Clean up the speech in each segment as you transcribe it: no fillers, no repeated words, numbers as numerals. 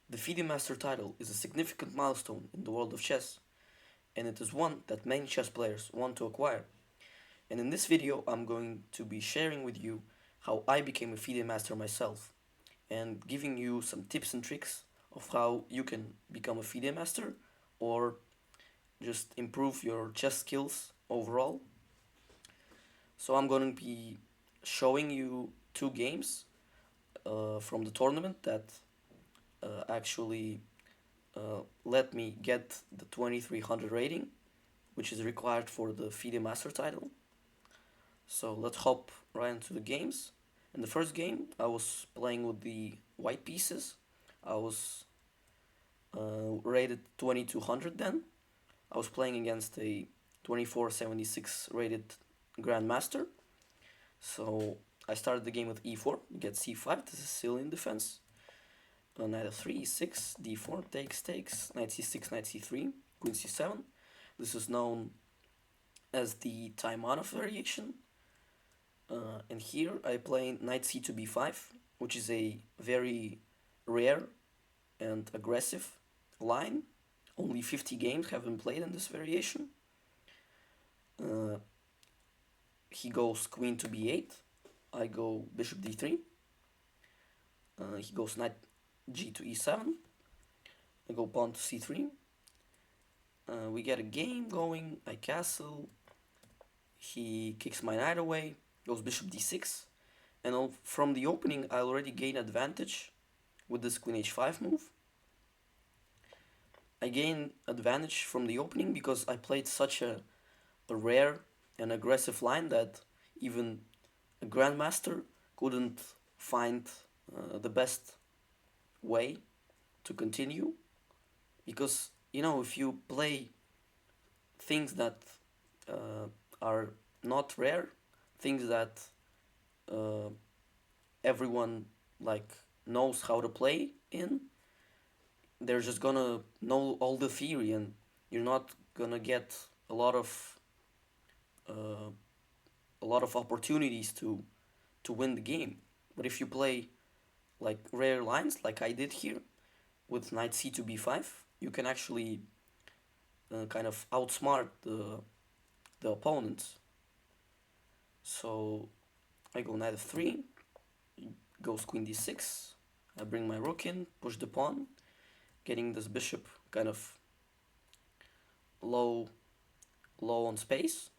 The Fide Master title is a significant milestone in the world of chess, and it is one that many chess players want to acquire. And in this video, I'm going to be sharing with you how I became a Fide Master myself, and giving you some tips and tricks of how you can become a Fide Master or just improve your chess skills overall. So I'm going to be showing you two games from the tournament that actually let me get the 2300 rating, which is required for the FIDE Master title. So let's hop right into the games. In the first game, I was playing with the white pieces. I was rated 2200 then. I was playing against a 2476 rated Grandmaster. So I started the game with e4, get c5, this is Sicilian defense. Knight f3, e6, d4, takes, knight c6, knight c3, queen c7. This is known as the Taimanov variation. And here I play knight c2 b5, which is a very rare and aggressive line. Only 50 games have been played in this variation. Uh, he goes queen to b8. I go bishop d3. He goes knight g to e7. I go pawn to c3. We get a game going. I castle. He kicks my knight away. Goes bishop d6. And from the opening, I already gain advantage with this queen h5 move. I gain advantage from the opening because I played such a rare and aggressive line that even a grandmaster couldn't find the best way to continue, because if you play things that are not rare, things that uh, everyone like knows how to play in, they're just gonna know all the theory, and you're not gonna get a lot of uh, opportunities to win the game. But if you play like rare lines, like I did here with knight c to b5, you can actually kind of outsmart the opponents. So I go knight f3, goes queen d6. I bring my rook in, push the pawn, getting this bishop kind of low on space.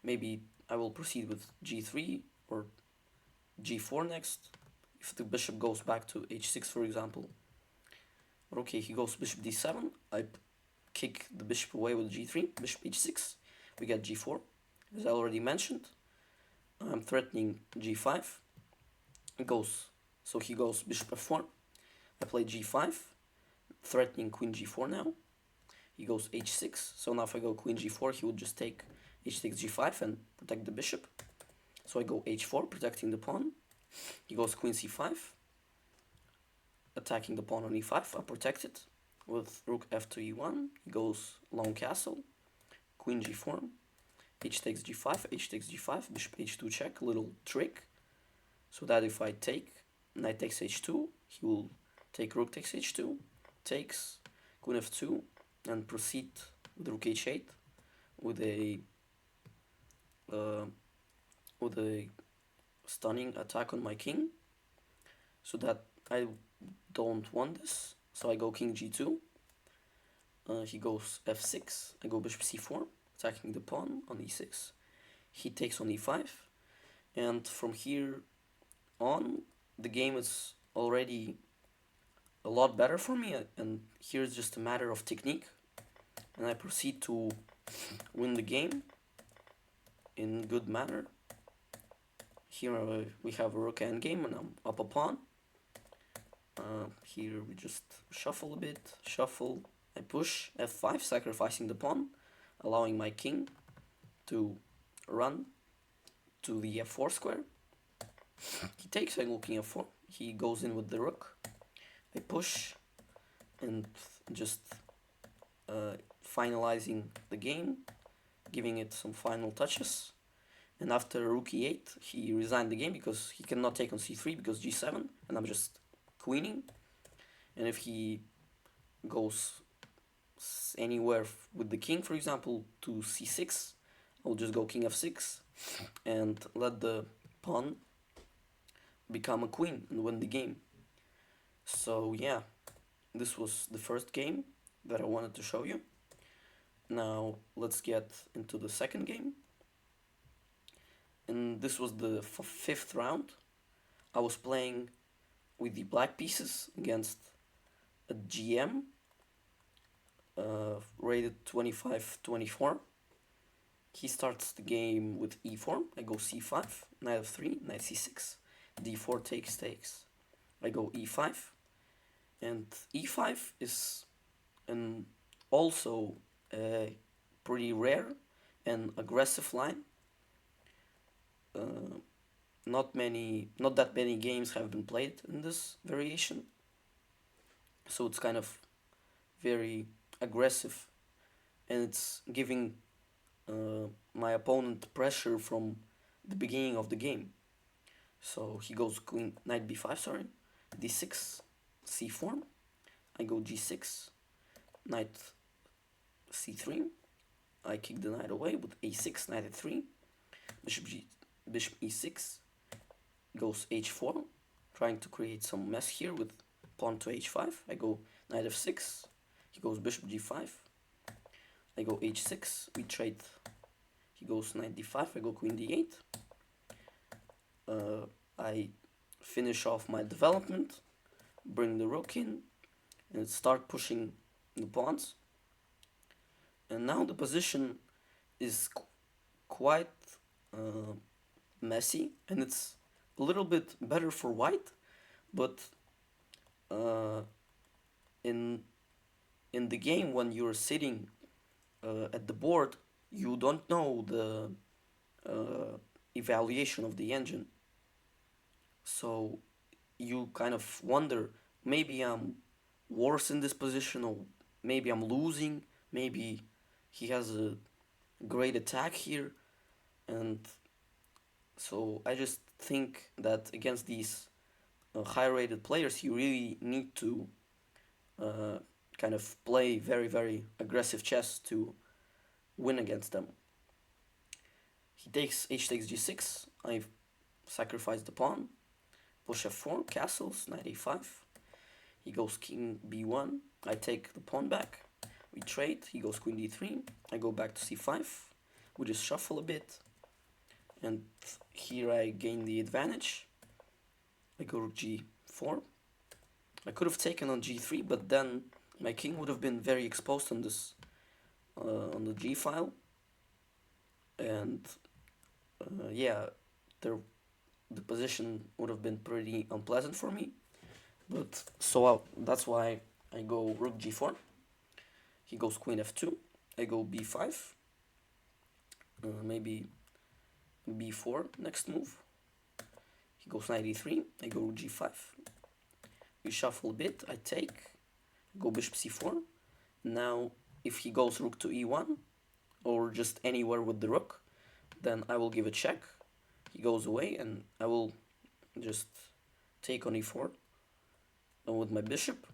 Maybe I will proceed with g3 or g4 next, if the bishop goes back to h6, for example. But okay, he goes bishop d7. I kick the bishop away with g3, bishop h6. We get g4. As I already mentioned, I'm threatening g5. So he goes bishop f4. I play g5, threatening queen g4 now. He goes h6. So now if I go queen g4, he would just take h6, g5 and protect the bishop. So I go h4, protecting the pawn. He goes queen c5, attacking the pawn on e5. I protect it with rook f to e1. He goes long castle, queen g4, h takes g5, h takes g5, bishop h2 check, little trick, so that if I take knight takes h2, he will take rook takes h2, takes queen f2, and proceed with rook h8 with a stunning attack on my king, so that I don't want this. So I go king g2. He goes f6. I go bishop c4, attacking the pawn on e6. He takes on e5, and from here on, the game is already a lot better for me. And here's just a matter of technique, and I proceed to win the game in good manner. Here we have a rook endgame, and I'm up a pawn. Here we just shuffle a bit, shuffle. I push f5, sacrificing the pawn, allowing my king to run to the f4 square. He takes, I go king f4. He goes in with the rook. I push and just finalizing the game, giving it some final touches. And after rook e8, he resigned the game because he cannot take on c3 because g7, and I'm just queening. And if he goes anywhere with the king, for example, to c6, I'll just go king f6 and let the pawn become a queen and win the game. So yeah, this was the first game that I wanted to show you. Now let's get into the second game. And this was the fifth round. I was playing with the black pieces against a GM rated 25-24. He starts the game with e4. I go c5, knight f3, knight c6, d4 takes. I go e5, and e5 is an also a pretty rare and aggressive line. Not that many games have been played in this variation, so it's kind of very aggressive, and it's giving my opponent pressure from the beginning of the game. So he goes queen, knight b5, sorry, d6, c4. I go g6, knight c3. I kick the knight away with a6, knight a3, bishop e6, goes h4, trying to create some mess here with pawn to h5. I go knight f6, he goes bishop g5, I go h6, we trade, he goes knight d5, I go queen d8. I finish off my development, bring the rook in, and start pushing the pawns. And now the position is quite messy, and it's a little bit better for white, but in the game when you're sitting at the board, you don't know the evaluation of the engine, so you kind of wonder, maybe I'm worse in this position, or maybe I'm losing, maybe he has a great attack here. And so I just think that against these high rated players, you really need to kind of play very, very aggressive chess to win against them. He takes h takes g6, I sacrifice the pawn, push f4, castles, knight a5. He goes king b1, I take the pawn back, we trade, he goes queen d3, I go back to c5, we just shuffle a bit, and here I gain the advantage. I go rook g4. I could have taken on g3, but then my king would have been very exposed on this on the g file, and yeah, the position would have been pretty unpleasant for me. But so that's why I go rook g4. He goes queen f2. I go b5. Maybe b4 next move. He goes knight e3. I go rook g5. We shuffle a bit. I take. Go bishop c4. Now, if he goes rook to e1 or just anywhere with the rook, then I will give a check. He goes away, and I will just take on e4 with my bishop,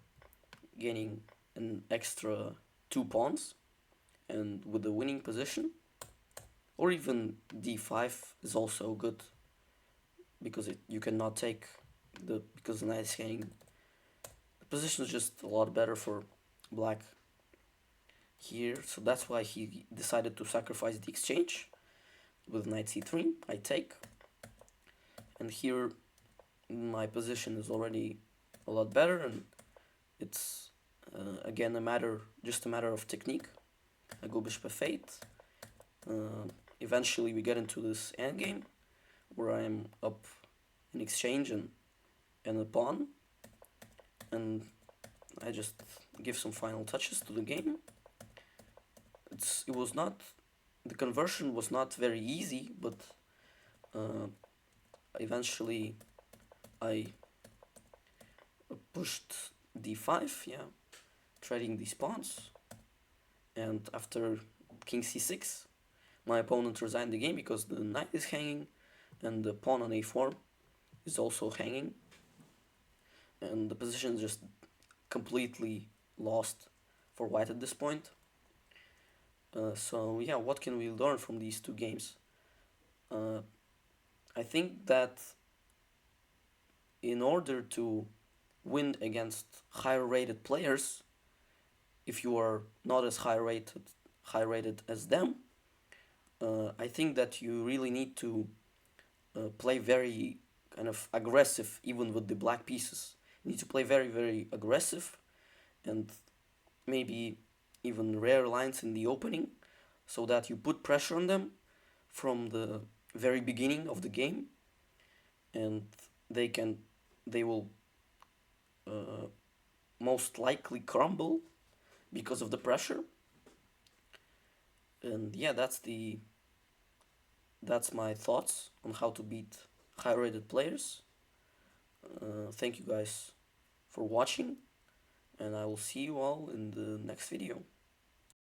gaining an extra 2 pawns, and with the winning position. Or even d5 is also good, because you cannot take because the knight is hanging. The position is just a lot better for black here, so that's why he decided to sacrifice the exchange with knight c3. I take, and here my position is already a lot better, and it's again just a matter of technique. I go bishop f8. Eventually we get into this endgame where I'm up in exchange and a pawn, and I just give some final touches to the game. The conversion was not very easy, but eventually I pushed d5, yeah, trading these pawns, and after king c6, my opponent resigned the game because the knight is hanging and the pawn on a4 is also hanging, and the position just completely lost for white at this point. So yeah, what can we learn from these two games? Uh, I think that in order to win against higher rated players, if you are not as high rated as them, I think that you really need to play very kind of aggressive, even with the black pieces. You need to play very, very aggressive and maybe even rare lines in the opening so that you put pressure on them from the very beginning of the game, and they can they will uh, most likely crumble because of the pressure. And yeah, that's my thoughts on how to beat high rated players. Thank you guys for watching, and I will see you all in the next video.